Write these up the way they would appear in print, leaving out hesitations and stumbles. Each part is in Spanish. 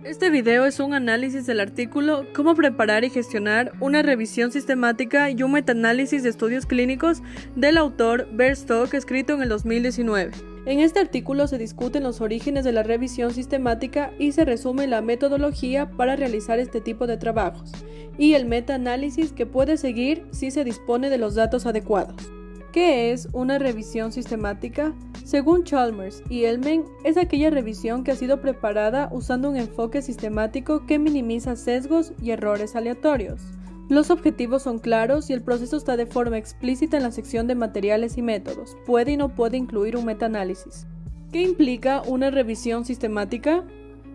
Este video es un análisis del artículo Cómo preparar y gestionar una revisión sistemática y un metaanálisis de estudios clínicos del autor Bert Stock, escrito en el 2019. En este artículo se discuten los orígenes de la revisión sistemática y se resume la metodología para realizar este tipo de trabajos y el metaanálisis que puede seguir si se dispone de los datos adecuados. ¿Qué es una revisión sistemática? Según Chalmers y Elman, es aquella revisión que ha sido preparada usando un enfoque sistemático que minimiza sesgos y errores aleatorios. Los objetivos son claros y el proceso está de forma explícita en la sección de materiales y métodos. Puede y no puede incluir un metaanálisis. ¿Qué implica una revisión sistemática?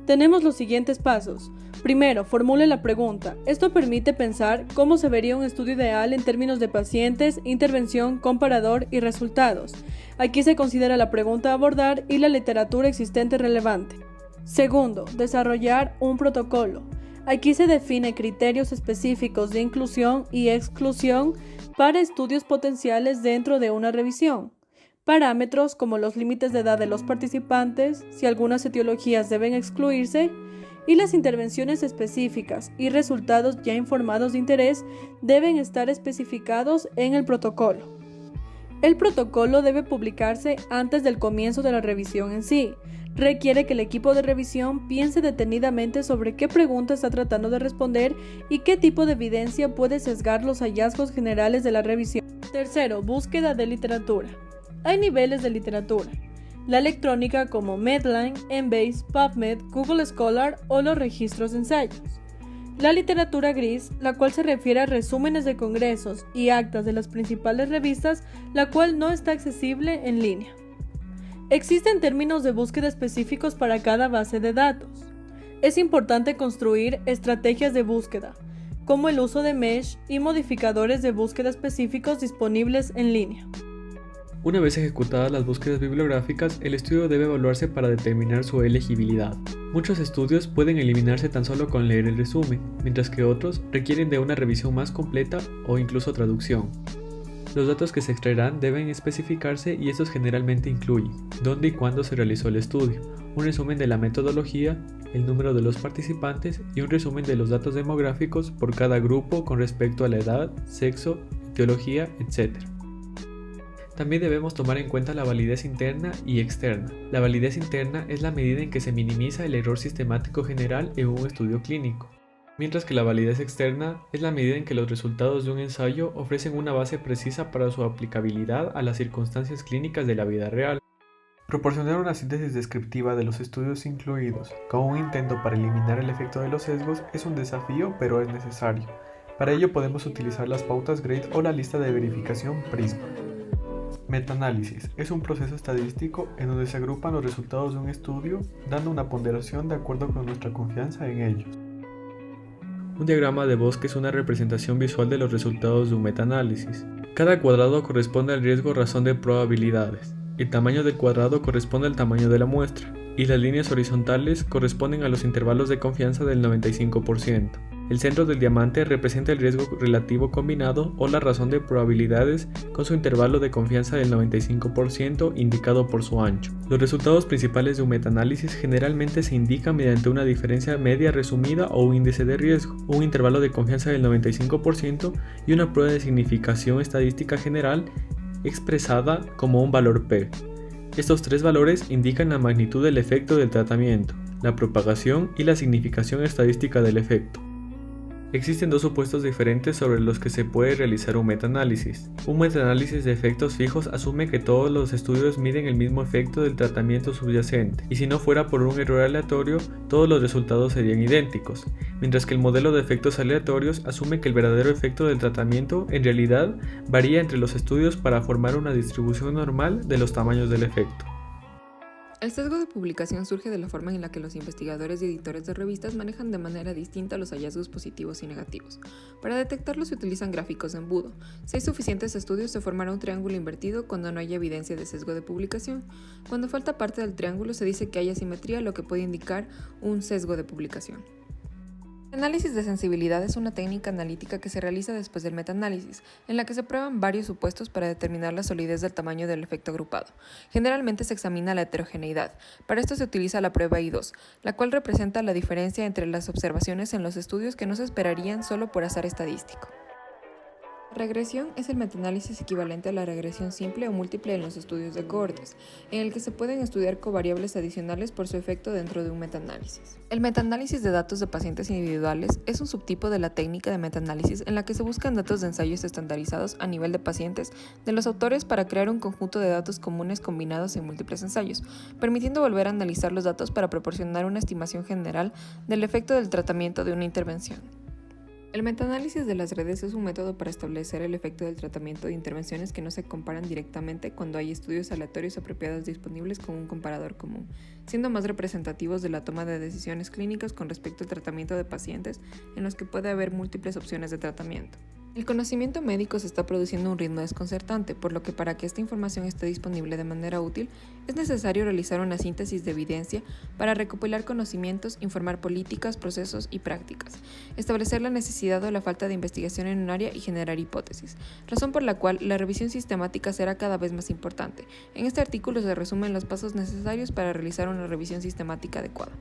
Tenemos los siguientes pasos. Primero, formule la pregunta. Esto permite pensar cómo se vería un estudio ideal en términos de pacientes, intervención, comparador y resultados. Aquí se considera la pregunta a abordar y la literatura existente relevante. Segundo, desarrollar un protocolo. Aquí se define criterios específicos de inclusión y exclusión para estudios potenciales dentro de una revisión. Parámetros como los límites de edad de los participantes, si algunas etiologías deben excluirse, y las intervenciones específicas y resultados ya informados de interés deben estar especificados en el protocolo. El protocolo debe publicarse antes del comienzo de la revisión en sí. Requiere que el equipo de revisión piense detenidamente sobre qué pregunta está tratando de responder y qué tipo de evidencia puede sesgar los hallazgos generales de la revisión. Tercero, búsqueda de literatura. Hay niveles de literatura. La electrónica como Medline, Embase, PubMed, Google Scholar o los registros de ensayos. La literatura gris, la cual se refiere a resúmenes de congresos y actas de las principales revistas, la cual no está accesible en línea. Existen términos de búsqueda específicos para cada base de datos. Es importante construir estrategias de búsqueda, como el uso de mesh y modificadores de búsqueda específicos disponibles en línea. Una vez ejecutadas las búsquedas bibliográficas, el estudio debe evaluarse para determinar su elegibilidad. Muchos estudios pueden eliminarse tan solo con leer el resumen, mientras que otros requieren de una revisión más completa o incluso traducción. Los datos que se extraerán deben especificarse y estos generalmente incluyen dónde y cuándo se realizó el estudio, un resumen de la metodología, el número de los participantes y un resumen de los datos demográficos por cada grupo con respecto a la edad, sexo, etiología, etc. También debemos tomar en cuenta la validez interna y externa. La validez interna es la medida en que se minimiza el error sistemático general en un estudio clínico, mientras que la validez externa es la medida en que los resultados de un ensayo ofrecen una base precisa para su aplicabilidad a las circunstancias clínicas de la vida real. Proporcionar una síntesis descriptiva de los estudios incluidos, como un intento para eliminar el efecto de los sesgos, es un desafío, pero es necesario. Para ello podemos utilizar las pautas GRADE o la lista de verificación PRISMA. Metaanálisis es un proceso estadístico en donde se agrupan los resultados de un estudio, dando una ponderación de acuerdo con nuestra confianza en ellos. Un diagrama de bosque es una representación visual de los resultados de un metaanálisis. Cada cuadrado corresponde al riesgo razón de probabilidades. El tamaño del cuadrado corresponde al tamaño de la muestra, y las líneas horizontales corresponden a los intervalos de confianza del 95%. El centro del diamante representa el riesgo relativo combinado o la razón de probabilidades con su intervalo de confianza del 95% indicado por su ancho. Los resultados principales de un metaanálisis generalmente se indican mediante una diferencia media resumida o un índice de riesgo, un intervalo de confianza del 95% y una prueba de significación estadística general expresada como un valor P. Estos tres valores indican la magnitud del efecto del tratamiento, la propagación y la significación estadística del efecto. Existen dos supuestos diferentes sobre los que se puede realizar un metaanálisis. Un metaanálisis de efectos fijos asume que todos los estudios miden el mismo efecto del tratamiento subyacente, y si no fuera por un error aleatorio, todos los resultados serían idénticos, mientras que el modelo de efectos aleatorios asume que el verdadero efecto del tratamiento en realidad varía entre los estudios para formar una distribución normal de los tamaños del efecto. El sesgo de publicación surge de la forma en la que los investigadores y editores de revistas manejan de manera distinta los hallazgos positivos y negativos. Para detectarlos se utilizan gráficos de embudo. Si hay suficientes estudios, se formará un triángulo invertido cuando no haya evidencia de sesgo de publicación. Cuando falta parte del triángulo, se dice que hay asimetría, lo que puede indicar un sesgo de publicación. El análisis de sensibilidad es una técnica analítica que se realiza después del metaanálisis, en la que se prueban varios supuestos para determinar la solidez del tamaño del efecto agrupado. Generalmente se examina la heterogeneidad. Para esto se utiliza la prueba I2, la cual representa la diferencia entre las observaciones en los estudios que no se esperarían solo por azar estadístico. La regresión es el metaanálisis equivalente a la regresión simple o múltiple en los estudios de cohortes, en el que se pueden estudiar covariables adicionales por su efecto dentro de un metaanálisis. El metaanálisis de datos de pacientes individuales es un subtipo de la técnica de metaanálisis en la que se buscan datos de ensayos estandarizados a nivel de pacientes de los autores para crear un conjunto de datos comunes combinados en múltiples ensayos, permitiendo volver a analizar los datos para proporcionar una estimación general del efecto del tratamiento de una intervención. El metaanálisis de las redes es un método para establecer el efecto del tratamiento de intervenciones que no se comparan directamente cuando hay estudios aleatorios apropiados disponibles con un comparador común, siendo más representativos de la toma de decisiones clínicas con respecto al tratamiento de pacientes en los que puede haber múltiples opciones de tratamiento. El conocimiento médico se está produciendo a un ritmo desconcertante, por lo que para que esta información esté disponible de manera útil, es necesario realizar una síntesis de evidencia para recopilar conocimientos, informar políticas, procesos y prácticas, establecer la necesidad o la falta de investigación en un área y generar hipótesis, razón por la cual la revisión sistemática será cada vez más importante. En este artículo se resumen los pasos necesarios para realizar una revisión sistemática adecuada.